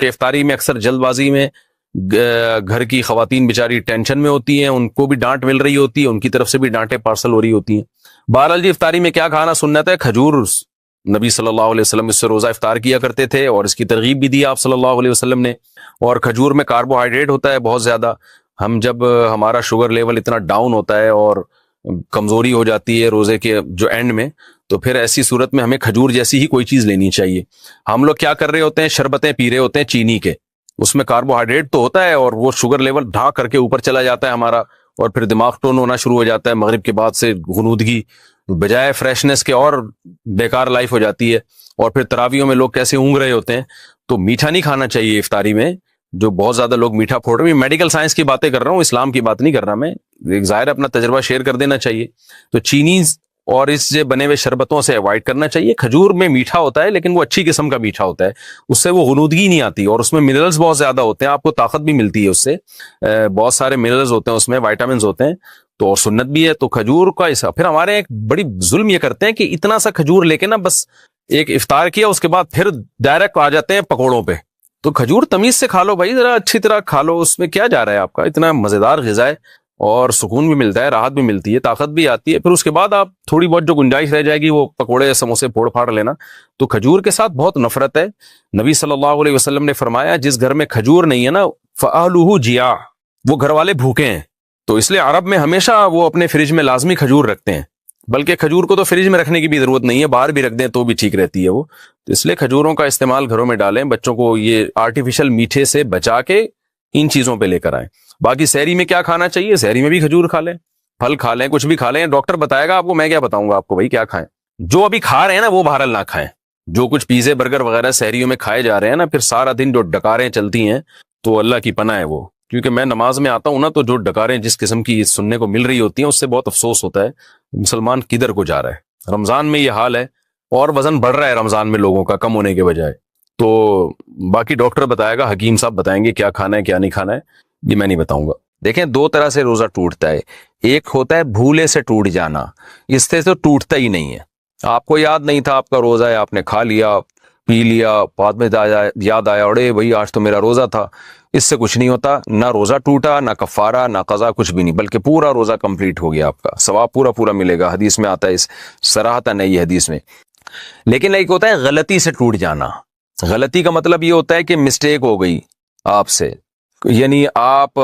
کہ افطاری میں اکثر جلد بازی میں گھر کی خواتین بیچاری ٹینشن میں ہوتی ہیں، ان کو بھی ڈانٹ مل رہی ہوتی ہے، ان کی طرف سے بھی ڈانٹیں پارسل ہو رہی ہوتی ہیں۔ بہرحال جی افطاری میں کیا کھانا سنت ہے؟ کھجور، نبی صلی اللہ علیہ وسلم اس سے روزہ افطار کیا کرتے تھے اور اس کی ترغیب بھی دی آپ صلی اللہ علیہ وسلم نے۔ اور کھجور میں کاربوہائیڈریٹ ہوتا ہے بہت زیادہ، ہم جب ہمارا شوگر لیول اتنا ڈاؤن ہوتا ہے اور کمزوری ہو جاتی ہے روزے کے جو اینڈ میں، تو پھر ایسی صورت میں ہمیں کھجور جیسی ہی کوئی چیز لینی چاہیے۔ ہم لوگ کیا کر رہے ہوتے ہیں؟ شربتیں پی رہے ہوتے ہیں چینی کے، اس میں کاربوہائیڈریٹ تو ہوتا ہے اور وہ شوگر لیول ڈھا کر کے اوپر چلا جاتا ہے ہمارا، اور پھر دماغ ٹون ہونا شروع ہو جاتا ہے، مغرب کے بعد سے غنودگی بجائے فریشنس کے اور بیکار لائف ہو جاتی ہے، اور پھر تراویحوں میں لوگ کیسے اونگ رہے ہوتے ہیں۔ تو میٹھا نہیں کھانا چاہیے افطاری میں، جو بہت زیادہ لوگ میٹھا پھوڑ رہے ہیں۔ میڈیکل سائنس کی باتیں کر رہا ہوں، اسلام کی بات نہیں کر رہا میں، ایک ظاہر اپنا تجربہ شیئر کر دینا چاہیے۔ تو چینی اور اس سے بنے ہوئے شربتوں سے اوائڈ کرنا چاہیے۔ کھجور میں میٹھا ہوتا ہے لیکن وہ اچھی قسم کا میٹھا ہوتا ہے، اس سے وہ غنودگی نہیں آتی، اور اس میں منرلز بہت زیادہ ہوتے ہیں، آپ کو طاقت بھی ملتی ہے اس سے، بہت سارے منرلز ہوتے ہیں اس میں، وائٹامنز ہوتے ہیں، تو اور سنت بھی ہے۔ تو کھجور کا ایسا پھر ہمارے ایک بڑی ظلم یہ کرتے ہیں کہ اتنا سا کھجور لے کے نا بس ایک افطار کیا، اس کے بعد پھر ڈائریکٹ آ جاتے ہیں پکوڑوں پہ۔ تو کھجور تمیز سے کھا لو بھائی، ذرا اچھی طرح کھا لو، اس میں کیا جا رہا ہے آپ کا، اتنا مزیدار غذا ہے اور سکون بھی ملتا ہے، راحت بھی ملتی ہے، طاقت بھی آتی ہے۔ پھر اس کے بعد آپ تھوڑی بہت جو گنجائش رہ جائے گی وہ پکوڑے سموسے پھوڑ پھاڑ لینا۔ تو کھجور کے ساتھ بہت نفرت ہے۔ نبی صلی اللہ علیہ وسلم نے فرمایا جس گھر میں کھجور نہیں ہے نا فَأَهْلُهُ جِيَاعٌ، وہ گھر والے بھوکے ہیں۔ تو اس لیے عرب میں ہمیشہ وہ اپنے فریج میں لازمی کھجور رکھتے ہیں، بلکہ کھجور کو تو فریج میں رکھنے کی بھی ضرورت نہیں ہے، باہر بھی رکھ دیں تو بھی ٹھیک رہتی ہے وہ۔ تو اس لیے کھجوروں کا استعمال گھروں میں ڈالیں، بچوں کو یہ آرٹیفیشل میٹھے سے بچا کے ان چیزوں پہ لے کر آئیں۔ باقی سحری میں کیا کھانا چاہیے؟ سحری میں بھی کھجور کھا لیں، پھل کھا لیں، کچھ بھی کھا لیں، ڈاکٹر بتائے گا آپ کو، میں کیا بتاؤں گا آپ کو بھائی کیا کھائیں۔ جو ابھی کھا رہے ہیں نا وہ بہرحال نہ کھائیں، جو کچھ پیزے برگر وغیرہ سحریوں میں کھائے جا رہے ہیں نا، پھر سارا دن جو ڈکاریں چلتی ہیں تو اللہ کی پناہ ہے وہ، کیونکہ میں نماز میں آتا ہوں نا، تو جو ڈکاریں جس قسم کی سننے کو مل رہی ہوتی ہیں اس سے بہت افسوس ہوتا ہے، مسلمان کدھر کو جا رہا ہے۔ رمضان میں یہ حال ہے اور وزن بڑھ رہا ہے رمضان میں لوگوں کا کم ہونے کے بجائے۔ تو باقی ڈاکٹر بتائے گا، حکیم صاحب بتائیں گے کیا کھانا ہے کیا نہیں کھانا ہے، یہ میں نہیں بتاؤں گا۔ دیکھیں دو طرح سے روزہ ٹوٹتا ہے، ایک ہوتا ہے بھولے سے ٹوٹ جانا، اس سے تو ٹوٹتا ہی نہیں ہے، آپ کو یاد نہیں تھا آپ کا روزہ ہے، آپ نے کھا لیا پی لیا، بعد میں یاد آیا اڑے بھائی آج تو میرا روزہ تھا، اس سے کچھ نہیں ہوتا، نہ روزہ ٹوٹا، نہ کفارہ، نہ قضا، کچھ بھی نہیں، بلکہ پورا روزہ کمپلیٹ ہو گیا، آپ کا ثواب پورا ملے گا، حدیث میں آتا ہے، اس صراحتاً ہے یہ حدیث میں۔ لیکن ایک ہوتا ہے غلطی سے ٹوٹ جانا، غلطی کا مطلب یہ ہوتا ہے کہ مسٹیک ہو گئی آپ سے، یعنی آپ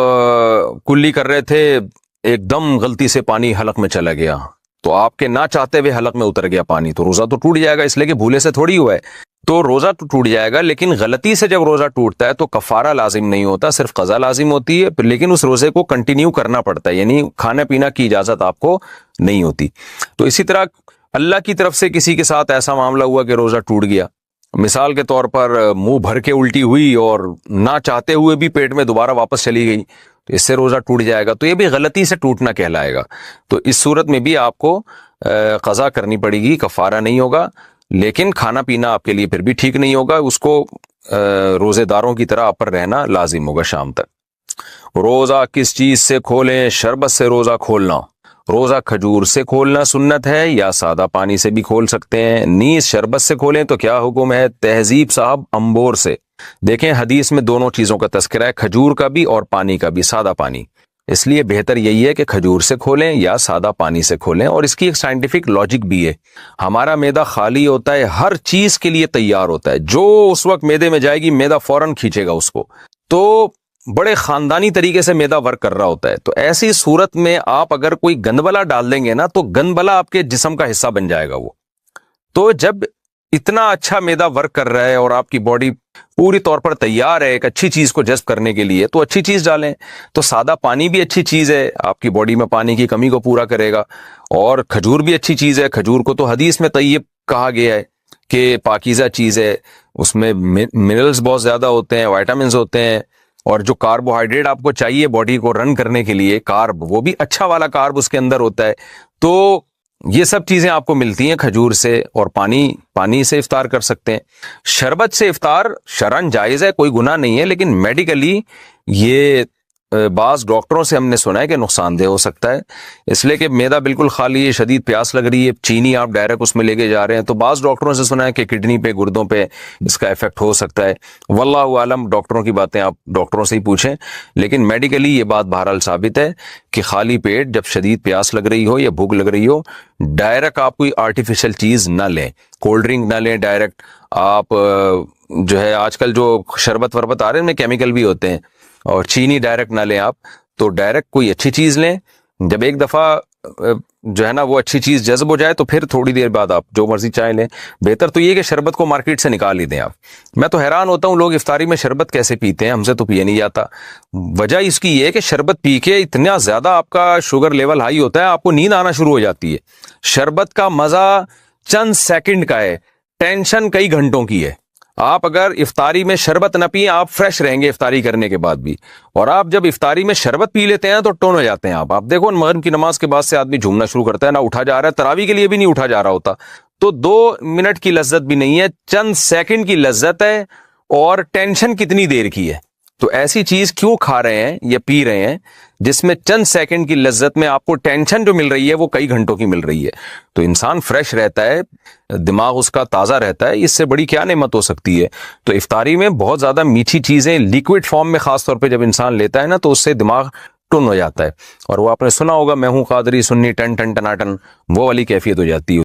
کلی کر رہے تھے، ایک دم غلطی سے پانی حلق میں چلا گیا، تو آپ کے نہ چاہتے ہوئے حلق میں اتر گیا پانی، تو روزہ تو ٹوٹ جائے گا، اس لیے کہ بھولے سے تھوڑی ہوا ہے، تو روزہ تو ٹوٹ جائے گا۔ لیکن غلطی سے جب روزہ ٹوٹتا ہے تو کفارہ لازم نہیں ہوتا، صرف قضا لازم ہوتی ہے، لیکن اس روزے کو کنٹینیو کرنا پڑتا ہے، یعنی کھانا پینا کی اجازت آپ کو نہیں ہوتی۔ تو اسی طرح اللہ کی طرف سے کسی کے ساتھ ایسا معاملہ ہوا کہ روزہ ٹوٹ گیا، مثال کے طور پر منہ بھر کے الٹی ہوئی اور نہ چاہتے ہوئے بھی پیٹ میں دوبارہ واپس چلی گئی، تو اس سے روزہ ٹوٹ جائے گا، تو یہ بھی غلطی سے ٹوٹنا کہلائے گا۔ تو اس صورت میں بھی آپ کو قضا کرنی پڑے گی، کفارہ نہیں ہوگا، لیکن کھانا پینا آپ کے لیے پھر بھی ٹھیک نہیں ہوگا، اس کو روزے داروں کی طرح آپ پر رہنا لازم ہوگا شام تک۔ روزہ کس چیز سے کھولیں؟ شربت سے روزہ کھولنا، روزہ کھجور سے کھولنا سنت ہے، یا سادہ پانی سے بھی کھول سکتے ہیں، نیز شربت سے کھولیں تو کیا حکم ہے؟ تہذیب صاحب امبور سے، دیکھیں حدیث میں دونوں چیزوں کا تذکرہ ہے، کھجور کا بھی اور پانی کا بھی، سادہ پانی، اس لیے بہتر یہی ہے کہ کھجور سے کھولیں یا سادہ پانی سے کھولیں۔ اور اس کی ایک سائنٹیفک لاجک بھی ہے، ہمارا معدہ خالی ہوتا ہے، ہر چیز کے لیے تیار ہوتا ہے، جو اس وقت معدے میں جائے گی معدہ فوراً کھینچے گا اس کو، تو بڑے خاندانی طریقے سے معدہ ورک کر رہا ہوتا ہے۔ تو ایسی صورت میں آپ اگر کوئی گندبلا ڈال دیں گے نا تو گندبلا آپ کے جسم کا حصہ بن جائے گا وہ۔ تو جب اتنا اچھا معدہ ورک کر رہا ہے اور آپ کی باڈی پوری طور پر تیار ہے ایک اچھی چیز کو جذب کرنے کے لیے، تو اچھی چیز ڈالیں۔ تو سادہ پانی بھی اچھی چیز ہے، آپ کی باڈی میں پانی کی کمی کو پورا کرے گا، اور کھجور بھی اچھی چیز ہے، کھجور کو تو حدیث میں طیب کہا گیا ہے کہ پاکیزہ چیز ہے، اس میں منرلز بہت زیادہ ہوتے ہیں، وائٹامنز ہوتے ہیں، اور جو کاربوہائیڈریٹ آپ کو چاہیے باڈی کو رن کرنے کے لیے، کارب، وہ بھی اچھا والا کارب اس کے اندر ہوتا ہے۔ تو یہ سب چیزیں آپ کو ملتی ہیں کھجور سے، اور پانی سے افطار کر سکتے ہیں۔ شربت سے افطار شرعاً جائز ہے، کوئی گناہ نہیں ہے، لیکن میڈیکلی یہ بعض ڈاکٹروں سے ہم نے سنا ہے کہ نقصان دہ ہو سکتا ہے، اس لیے کہ معدہ بالکل خالی ہے، شدید پیاس لگ رہی ہے، چینی آپ ڈائریکٹ اس میں لے کے جا رہے ہیں، تو بعض ڈاکٹروں سے سنا ہے کہ کڈنی پہ، گردوں پہ اس کا افیکٹ ہو سکتا ہے۔ واللہ عالم، ڈاکٹروں کی باتیں آپ ڈاکٹروں سے ہی پوچھیں، لیکن میڈیکلی یہ بات بہرحال ثابت ہے کہ خالی پیٹ جب شدید پیاس لگ رہی ہو یا بھوک لگ رہی ہو، ڈائریکٹ آپ کوئی آرٹیفیشل چیز نہ لیں، کولڈ ڈرنک نہ لیں ڈائریکٹ۔ آپ جو ہے آج کل جو شربت وربت آ رہے ہیں ان میں کیمیکل بھی ہوتے ہیں، اور چینی ڈائریکٹ نہ لیں آپ، تو ڈائریکٹ کوئی اچھی چیز لیں۔ جب ایک دفعہ جو ہے نا وہ اچھی چیز جذب ہو جائے تو پھر تھوڑی دیر بعد آپ جو مرضی چائے لیں۔ بہتر تو یہ کہ شربت کو مارکیٹ سے نکال ہی دیں آپ۔ میں تو حیران ہوتا ہوں لوگ افطاری میں شربت کیسے پیتے ہیں، ہم سے تو پیے نہیں جاتا۔ وجہ اس کی یہ ہے کہ شربت پی کے اتنا زیادہ آپ کا شوگر لیول ہائی ہوتا ہے، آپ کو نیند آنا شروع ہو جاتی ہے۔ شربت کا مزہ چند سیکنڈ کا ہے، ٹینشن کئی گھنٹوں کی ہے۔ آپ اگر افطاری میں شربت نہ پئیں، آپ فریش رہیں گے افطاری کرنے کے بعد بھی، اور آپ جب افطاری میں شربت پی لیتے ہیں تو ٹون ہو جاتے ہیں آپ دیکھو مغرب کی نماز کے بعد سے آدمی جھومنا شروع کرتا ہے، نہ اٹھا جا رہا ہے، تراویح کے لیے بھی نہیں اٹھا جا رہا ہوتا، تو 2 منٹ کی لذت بھی نہیں ہے، چند سیکنڈ کی لذت ہے، اور ٹینشن کتنی دیر کی ہے۔ تو ایسی چیز کیوں کھا رہے ہیں یا پی رہے ہیں جس میں چند سیکنڈ کی لذت میں آپ کو ٹینشن جو مل رہی ہے وہ کئی گھنٹوں کی مل رہی ہے۔ تو انسان فریش رہتا ہے، دماغ اس کا تازہ رہتا ہے، اس سے بڑی کیا نعمت ہو سکتی ہے۔ تو افطاری میں بہت زیادہ میٹھی چیزیں لیکوڈ فارم میں خاص طور پہ جب انسان لیتا ہے نا تو اس سے دماغ ٹن ہو جاتا ہے، اور وہ آپ نے سنا ہوگا میں ہوں قادری سنی ٹن ٹن ٹناٹن، وہ والی کیفیت ہو جاتی ہے۔